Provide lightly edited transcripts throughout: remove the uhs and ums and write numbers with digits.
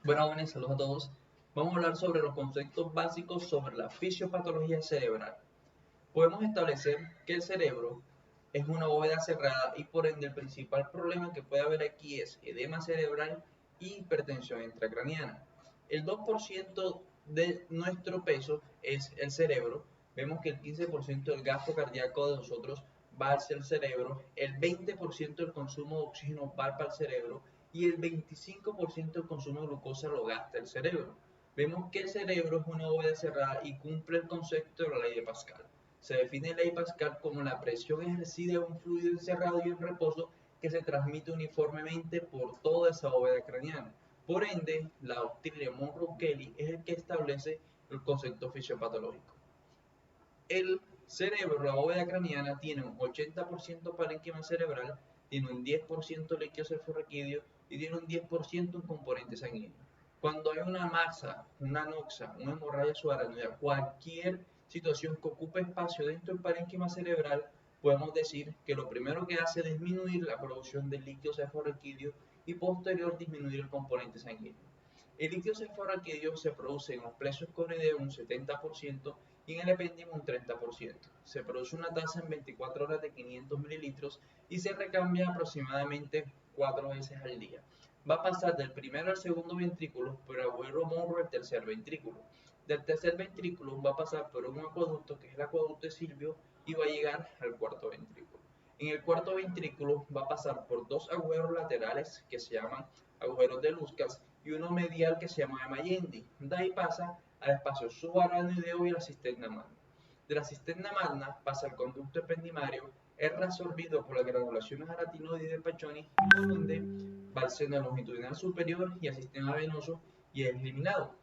Buenas, saludos a todos. Vamos a hablar sobre los conceptos básicos sobre la fisiopatología cerebral. Podemos establecer que el cerebro es una bóveda cerrada y por ende el principal problema que puede haber aquí es edema cerebral y hipertensión intracraniana. El 2% de nuestro peso es el cerebro. Vemos que el 15% del gasto cardíaco de nosotros va hacia el cerebro, el 20% del consumo de oxígeno va para el cerebro y el 25% del consumo de glucosa lo gasta el cerebro. Vemos que el cerebro es una bóveda cerrada y cumple el concepto de la ley de Pascal. Se define ley Pascal como la presión ejercida de un fluido encerrado y en reposo que se transmite uniformemente por toda esa bóveda craneana. Por ende, la doctrina de Monroe-Kelly es el que establece el concepto fisiopatológico. El cerebro, la bóveda craneana, tiene un 80% parénquima cerebral, tiene un 10% líquido cefalorraquídeo y tiene un 10% un componente sanguíneo. Cuando hay una masa, una anoxia, una hemorragia subaracnoidea, cualquier situación que ocupe espacio dentro del parénquima cerebral, podemos decir que lo primero que hace es disminuir la producción del líquido cefalorraquídeo y posterior disminuir el componente sanguíneo. El líquido cefalorraquídeo se produce en los plexos coroideos un 70% y en el epéndimo un 30%. Se produce una tasa en 24 horas de 500 mililitros y se recambia aproximadamente 4 veces al día. Va a pasar del primero al segundo ventrículo, pero abuelo morro al tercer ventrículo. Del tercer ventrículo va a pasar por un acueducto, que es el acueducto de Silvio, y va a llegar al cuarto ventrículo. En el cuarto ventrículo va a pasar por dos agujeros laterales que se llaman agujeros de Lucas y uno medial que se llama Mayendi. De ahí pasa al espacio subaracnoideo y la cisterna magna. De la cisterna magna pasa al conducto ependimario, es reabsorbido por las granulaciones aratinoides de Paccioni y por donde va al seno longitudinal superior y al sistema venoso y es eliminado.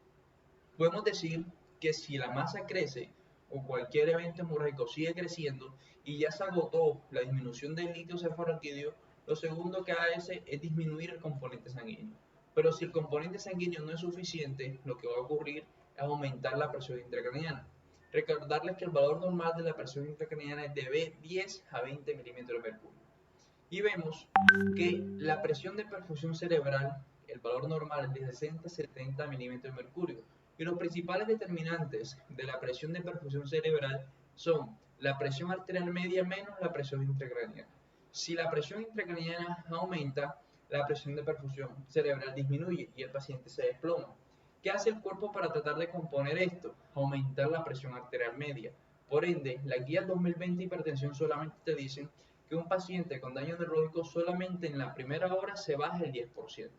Podemos decir que si la masa crece o cualquier evento hemorrágico sigue creciendo y ya se agotó la disminución del líquido cefalorraquídeo, lo segundo que hace es disminuir el componente sanguíneo. Pero si el componente sanguíneo no es suficiente, lo que va a ocurrir es aumentar la presión intracraniana. Recordarles que el valor normal de la presión intracraniana es de 10 a 20 milímetros de mercurio. Y vemos que la presión de perfusión cerebral, el valor normal es de 60 a 70 milímetros de mercurio. Y los principales determinantes de la presión de perfusión cerebral son la presión arterial media menos la presión intracraniana. Si la presión intracraniana aumenta, la presión de perfusión cerebral disminuye y el paciente se desploma. ¿Qué hace el cuerpo para tratar de componer esto? Aumentar la presión arterial media. Por ende, la guía 2020 de hipertensión solamente te dicen que un paciente con daño neurológico solamente en la primera hora se baja el 10%.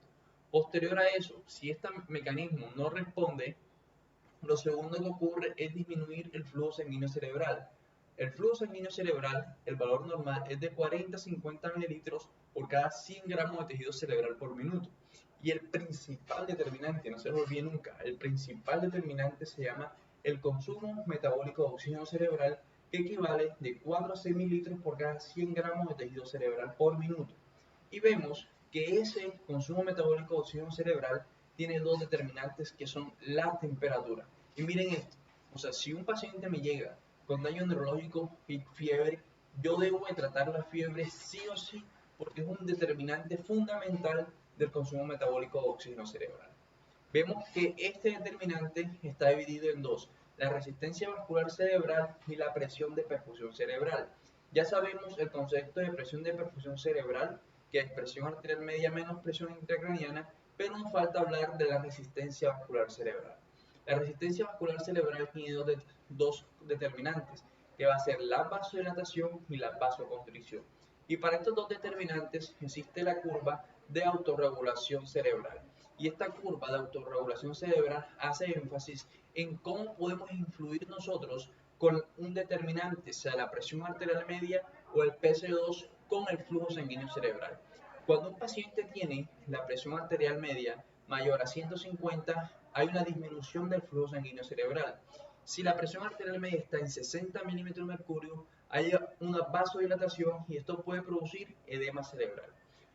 Posterior a eso, si este mecanismo no responde, lo segundo que ocurre es disminuir el flujo sanguíneo cerebral. El flujo sanguíneo cerebral, el valor normal es de 40 a 50 mililitros por cada 100 gramos de tejido cerebral por minuto. Y el principal determinante, no se lo olvide nunca, el principal determinante se llama el consumo metabólico de oxígeno cerebral, que equivale de 4 a 6 mililitros por cada 100 gramos de tejido cerebral por minuto. Y vemos que ese consumo metabólico de oxígeno cerebral tiene dos determinantes que son la temperatura. Y miren esto, o sea, si un paciente me llega con daño neurológico y fiebre, yo debo de tratar la fiebre sí o sí, porque es un determinante fundamental del consumo metabólico de oxígeno cerebral. Vemos que este determinante está dividido en dos, la resistencia vascular cerebral y la presión de perfusión cerebral. Ya sabemos el concepto de presión de perfusión cerebral, que es presión arterial media menos presión intracraniana, pero nos falta hablar de la resistencia vascular cerebral. La resistencia vascular cerebral tiene dos determinantes, que va a ser la vasodilatación y la vasoconstricción. Y para estos dos determinantes existe la curva de autorregulación cerebral. Y esta curva de autorregulación cerebral hace énfasis en cómo podemos influir nosotros con un determinante, sea la presión arterial media o el PCO2 con el flujo sanguíneo cerebral. Cuando un paciente tiene la presión arterial media mayor a 150, hay una disminución del flujo sanguíneo cerebral. Si la presión arterial media está en 60 milímetros de mercurio, hay una vasodilatación y esto puede producir edema cerebral.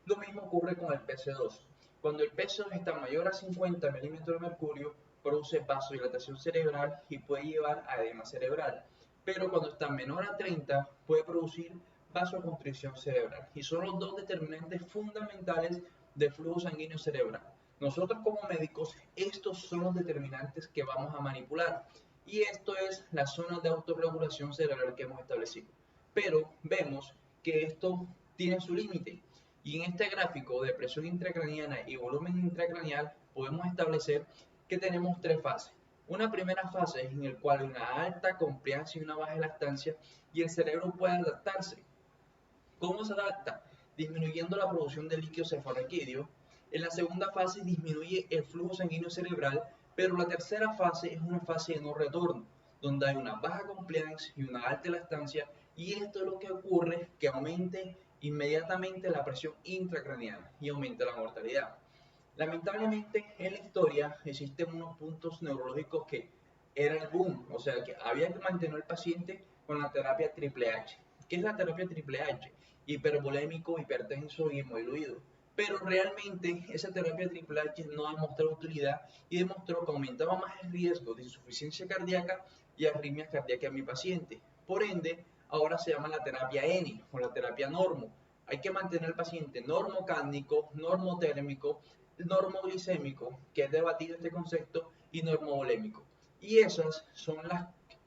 Lo mismo ocurre con el PC2. Cuando el PC2 está mayor a 50 milímetros de mercurio, produce vasodilatación cerebral y puede llevar a edema cerebral. Pero cuando está menor a 30, puede producir vasoconstricción cerebral. Y son los dos determinantes fundamentales del flujo sanguíneo cerebral. Nosotros como médicos, estos son los determinantes que vamos a manipular. Y esto es la zona de autorregulación cerebral que hemos establecido. Pero vemos que esto tiene su límite. Y en este gráfico de presión intracraniana y volumen intracraneal podemos establecer que tenemos tres fases. Una primera fase en la cual hay una alta compliance y una baja lactancia y el cerebro puede adaptarse. ¿Cómo se adapta? Disminuyendo la producción de líquido cefalorraquídeo. En la segunda fase disminuye el flujo sanguíneo cerebral, pero la tercera fase es una fase de no retorno, donde hay una baja compliance y una alta lactancia, y esto es lo que ocurre que aumente inmediatamente la presión intracraneana y aumenta la mortalidad. Lamentablemente en la historia existen unos puntos neurológicos que era el boom, o sea que había que mantener al paciente con la terapia triple H. ¿Qué es la terapia triple H? Hipervolémico, hipertenso y hemodiluido. Pero realmente esa terapia triple H no demostró utilidad y demostró que aumentaba más el riesgo de insuficiencia cardíaca y arritmias cardíacas en mi paciente. Por ende, ahora se llama la terapia ENI o la terapia normo. Hay que mantener al paciente normocárnico, normotérmico, normoglicémico, que es debatido este concepto, y normovolémico. Y esas son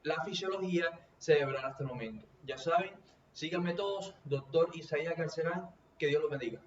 la fisiología cerebral hasta el momento. Ya saben, síganme todos, doctor Isaías Garcerán, que Dios los bendiga.